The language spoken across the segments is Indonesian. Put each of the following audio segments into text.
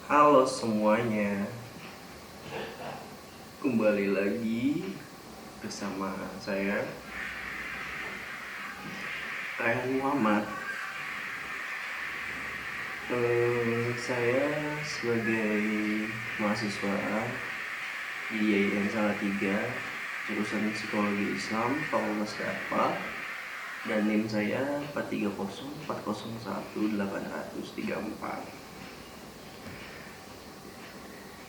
Halo semuanya, kembali lagi bersama saya Rayhan Muhammad. Saya sebagai mahasiswa di IAIN Salatiga, jurusan Psikologi Islam, Fakultas Dakwah, dan NIM saya 430401834.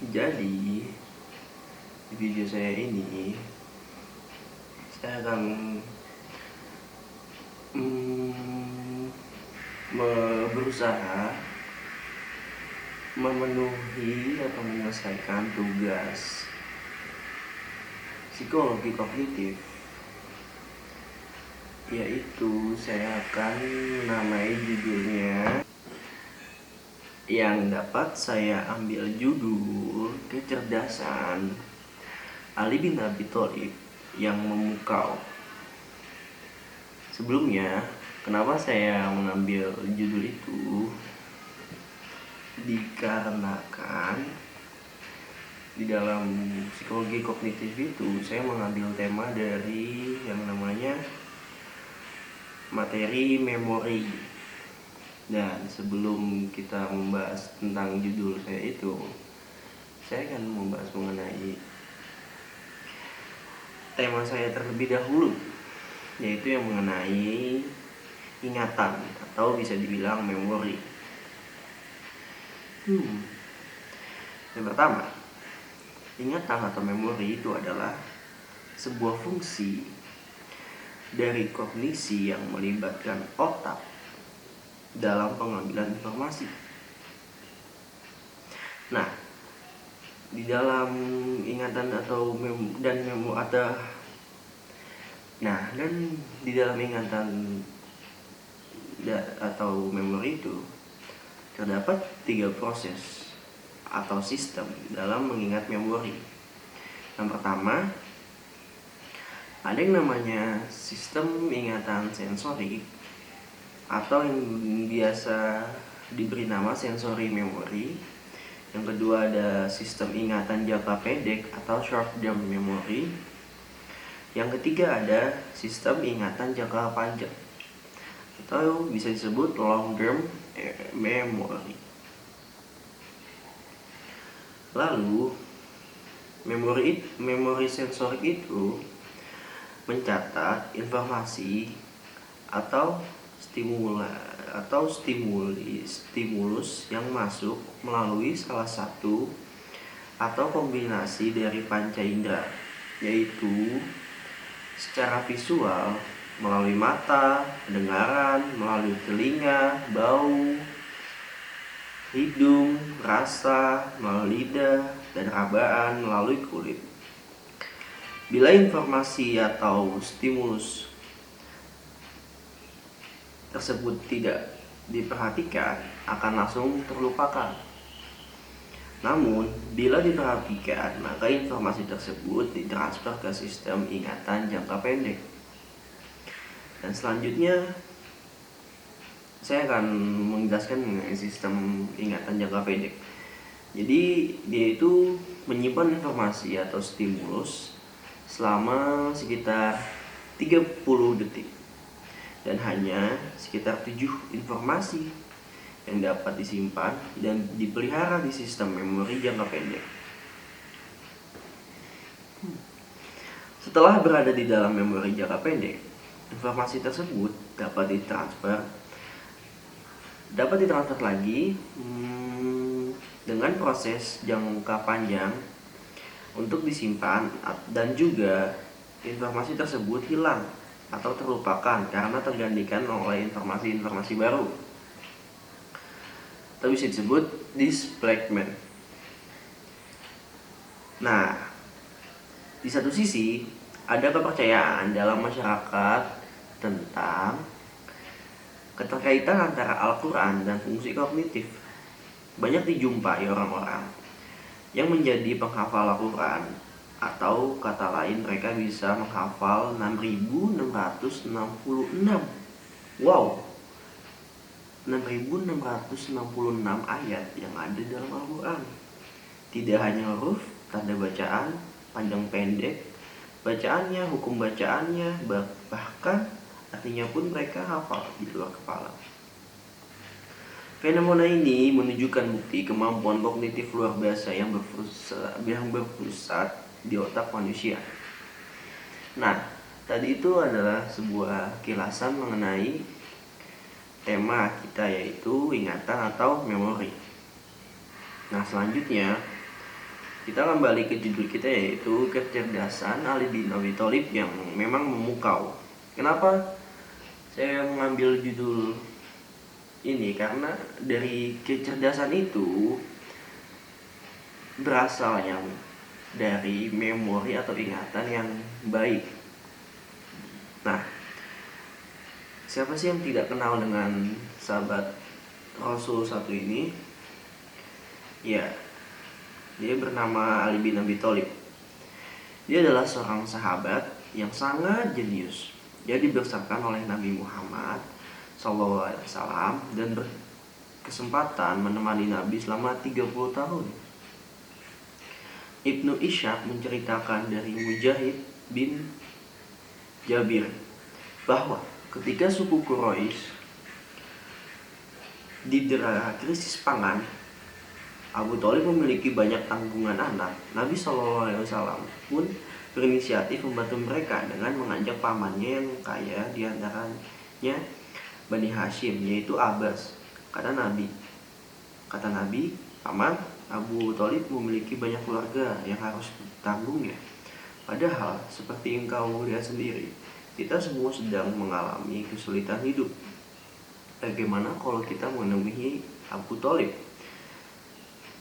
Jadi di video saya ini saya akan berusaha memenuhi atau menyelesaikan tugas psikologi kognitif, yaitu saya akan menamai judulnya yang dapat saya ambil judul Kecerdasan Ali bin Abi Thalib yang Memukau. Sebelumnya, kenapa saya mengambil judul itu? Dikarenakan di dalam psikologi kognitif itu saya mengambil tema dari yang namanya materi memori. Dan sebelum kita membahas tentang judul saya itu, saya akan membahas mengenai tema saya terlebih dahulu, yaitu yang mengenai ingatan atau bisa dibilang memori. Yang pertama, ingatan atau memori itu adalah sebuah fungsi dari kognisi yang melibatkan otak dalam pengambilan informasi. Nah, di dalam ingatan atau di dalam ingatan atau memori itu terdapat 3 proses atau sistem dalam mengingat memori. Yang pertama, ada yang namanya sistem ingatan sensorik atau yang biasa diberi nama sensory memory. Yang kedua ada sistem ingatan jangka pendek atau short term memory. Yang ketiga ada sistem ingatan jangka panjang atau bisa disebut long term memory. Lalu memori sensorik itu mencatat informasi atau stimulus yang masuk melalui salah satu atau kombinasi dari panca indera, yaitu secara visual melalui mata, pendengaran, melalui telinga, bau, hidung, rasa, melalui lidah, dan rabaan melalui kulit. Bila informasi atau stimulus tersebut tidak diperhatikan, akan langsung terlupakan. Namun, bila diperhatikan, maka informasi tersebut ditransfer ke sistem ingatan jangka pendek. Dan selanjutnya, saya akan menjelaskan mengenai sistem ingatan jangka pendek. Jadi, dia itu menyimpan informasi atau stimulus selama sekitar 30 detik. Dan hanya sekitar 7 informasi yang dapat disimpan dan dipelihara di sistem memori jangka pendek. Setelah berada di dalam memori jangka pendek, informasi tersebut dapat ditransfer lagi dengan proses jangka panjang untuk disimpan, dan juga informasi tersebut hilang atau terlupakan karena tergantikan oleh informasi baru atau bisa disebut displacement. Nah, di satu sisi ada kepercayaan dalam masyarakat tentang keterkaitan antara Al-Quran dan fungsi kognitif. Banyak dijumpai orang-orang yang menjadi penghafal Al-Quran, atau kata lain mereka bisa menghafal 6.666. Wow, 6.666 ayat yang ada dalam Al-Quran. Tidak hanya huruf, tanda bacaan, panjang pendek, bacaannya, hukum bacaannya, bahkan artinya pun mereka hafal di luar kepala. Fenomena ini menunjukkan bukti kemampuan kognitif luar biasa yang berpusat di otak manusia. Nah, tadi itu adalah sebuah kilasan mengenai tema kita, yaitu ingatan atau memori. Nah, selanjutnya kita kembali ke judul kita, yaitu kecerdasan Ali bin Abi Thalib yang memang memukau. Kenapa saya mengambil judul ini? Karena dari kecerdasan itu berasalnya dari memori atau ingatan yang baik. Nah, siapa sih yang tidak kenal dengan sahabat Rasul satu ini? Ya, dia bernama Ali bin Abi Thalib. Dia adalah seorang sahabat yang sangat jenius. Dia dibesarkan oleh Nabi Muhammad SAW dan berkesempatan menemani Nabi selama 30 tahun. Ibnu Ishaq menceritakan dari Mujahid bin Jabir bahwa ketika suku Quraisy didera krisis pangan, Abu Thalib memiliki banyak tanggungan anak. Nabi SAW pun berinisiatif membantu mereka dengan mengajak pamannya yang kaya, diantaranya Bani Hashim, yaitu Abbas. Kata Nabi, paman Abu Thalib memiliki banyak keluarga yang harus ditanggungnya. Padahal seperti engkau lihat sendiri, kita semua sedang mengalami kesulitan hidup. Bagaimana kalau kita menemui Abu Thalib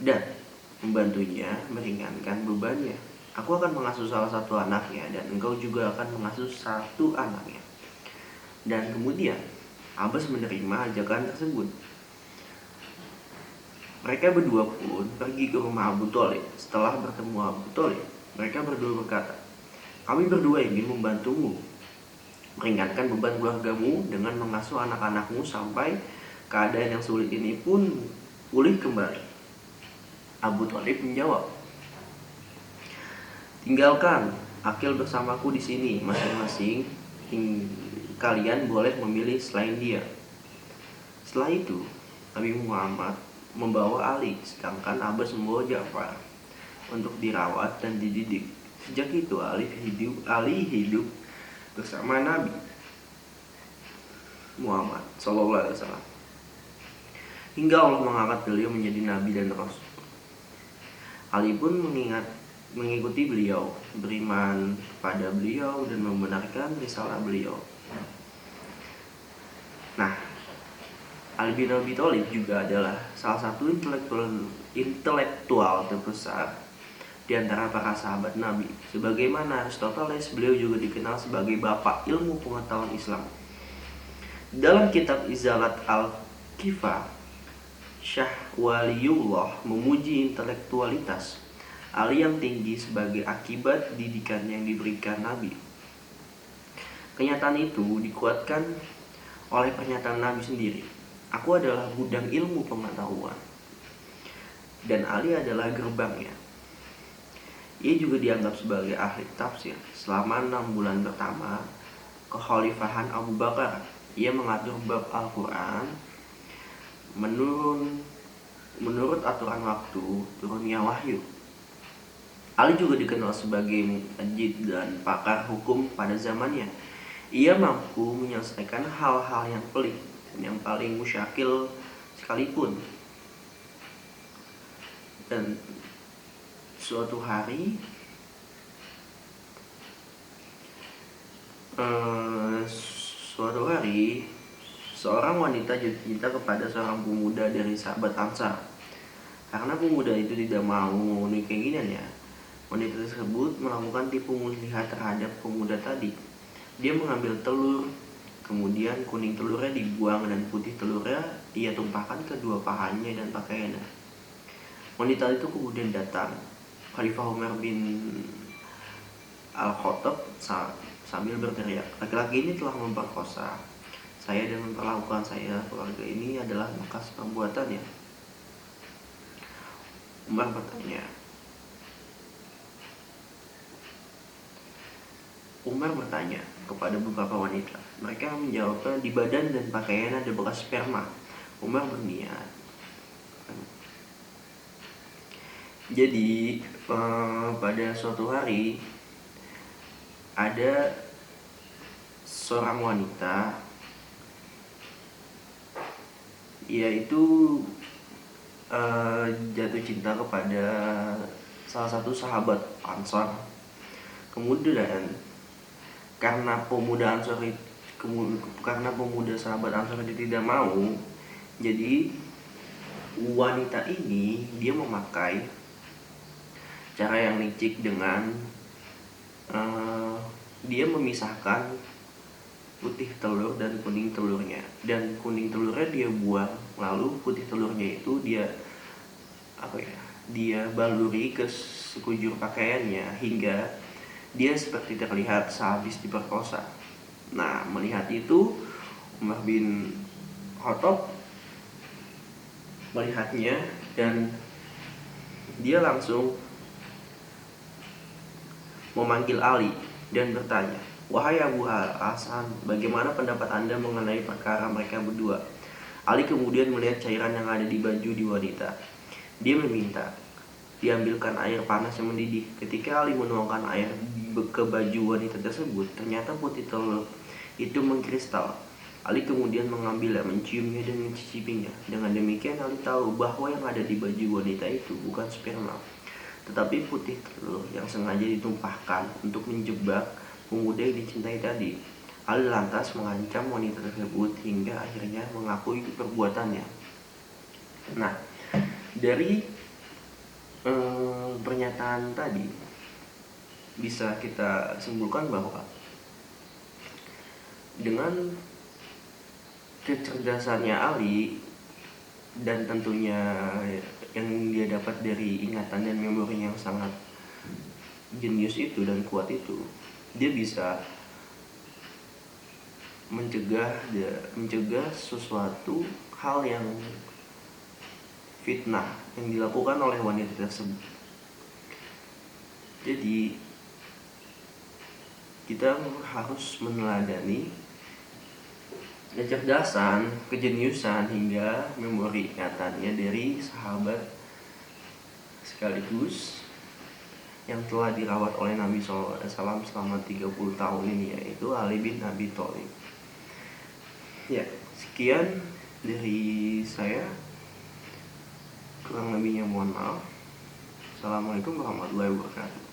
dan membantunya meringankan bebannya? Aku akan mengasuh salah satu anaknya dan engkau juga akan mengasuh satu anaknya. Dan kemudian Abbas menerima ajakan tersebut. Mereka berdua pun pergi ke rumah Abu Thalib. Setelah bertemu Abu Thalib, mereka berdua berkata, kami berdua ingin membantumu meringankan beban keluargamu dengan mengasuh anak-anakmu sampai keadaan yang sulit ini pun pulih kembali. Abu Thalib menjawab, tinggalkan Akil bersamaku di sini, masing-masing kalian boleh memilih selain dia. Setelah itu, Nabi Muhammad membawa Ali, sedangkan Abbas membawa Ja'far untuk dirawat dan dididik. Sejak itu Ali hidup bersama Nabi Muhammad SAW hingga Allah mengangkat beliau menjadi Nabi dan Rasul. Ali pun mengikuti beliau, beriman pada beliau dan membenarkan risalah beliau. Nah, Ali bin Abi Thalib juga adalah salah satu intelektual terbesar di antara para sahabat Nabi. Sebagaimana Aristoteles, beliau juga dikenal sebagai bapak ilmu pengetahuan Islam. Dalam kitab Izalat al-Kifah, Syah Waliullah memuji intelektualitas Ali yang tinggi sebagai akibat didikan yang diberikan Nabi. Kenyataan itu dikuatkan oleh pernyataan Nabi sendiri. Aku adalah gudang ilmu pengetahuan dan Ali adalah gerbangnya. Ia juga dianggap sebagai ahli tafsir. Selama 6 bulan pertama kekhalifahan Abu Bakar, ia mengatur bab Al-Quran menurut aturan waktu turunnya wahyu. Ali juga dikenal sebagai mujtahid dan pakar hukum pada zamannya. Ia mampu menyelesaikan hal-hal yang pelik dan yang paling musyakil sekalipun. Dan suatu hari seorang wanita jatuh cinta kepada seorang pemuda dari sahabat Ansar. Karena pemuda itu tidak mau memenuhi keinginannya, wanita tersebut melakukan tipu muslihat terhadap pemuda tadi. Dia mengambil telur, kemudian kuning telurnya dibuang dan putih telurnya ia tumpahkan ke dua pahanya dan pakaiannya. Wanita itu kemudian datang. Khalifah Umar bin Al-Khattab sambil berteriak, laki-laki ini telah memperkosa saya dan memperlakukan saya keluarga ini adalah bekas perbuatannya. Umar bertanya, kepada beberapa wanita. Mereka menjawabnya, di badan dan pakaian ada bekas sperma. Umar berniat. Jadi pada suatu hari ada seorang wanita, yaitu jatuh cinta kepada salah satu sahabat Ansor. Kemudian karena pemuda sahabat Ansor itu tidak mau, jadi wanita ini dia memakai cara yang licik dengan dia memisahkan putih telur dan kuning telurnya, dan kuning telurnya dia buang, lalu putih telurnya itu dia baluri ke sekujur pakaiannya hingga dia seperti terlihat sehabis diperkosa. Nah, melihat itu Umar bin Khattab melihatnya dan dia langsung memanggil Ali dan bertanya, "Wahai Abu Hasan, bagaimana pendapat Anda mengenai perkara mereka berdua?" Ali kemudian melihat cairan yang ada di baju di wanita. Dia meminta diambilkan air panas yang mendidih. Ketika Ali menuangkan air ke baju wanita tersebut, ternyata putih telur itu mengkristal. Ali kemudian mengambilnya, menciumnya dan mencicipinya. Dengan demikian Ali tahu bahwa yang ada di baju wanita itu bukan sperma, tetapi putih telur yang sengaja ditumpahkan untuk menjebak pemuda yang dicintai tadi. Ali lantas mengancam wanita tersebut hingga akhirnya mengakui perbuatannya. Nah, dari pernyataan tadi bisa kita simpulkan bahwa dengan kecerdasannya Ali dan tentunya yang dia dapat dari ingatan dan memori yang sangat jenius itu dan kuat itu, dia bisa mencegah sesuatu hal yang fitnah yang dilakukan oleh wanita tersebut. Jadi kita harus meneladani kecerdasan, kejeniusan hingga memori ingatannya dari sahabat sekaligus yang telah dirawat oleh Nabi SAW selama 30 tahun ini, yaitu Ali bin Abi Thalib. Ya, sekian dari saya. Kurang lebihnya mohon maaf. Assalamualaikum warahmatullahi wabarakatuh.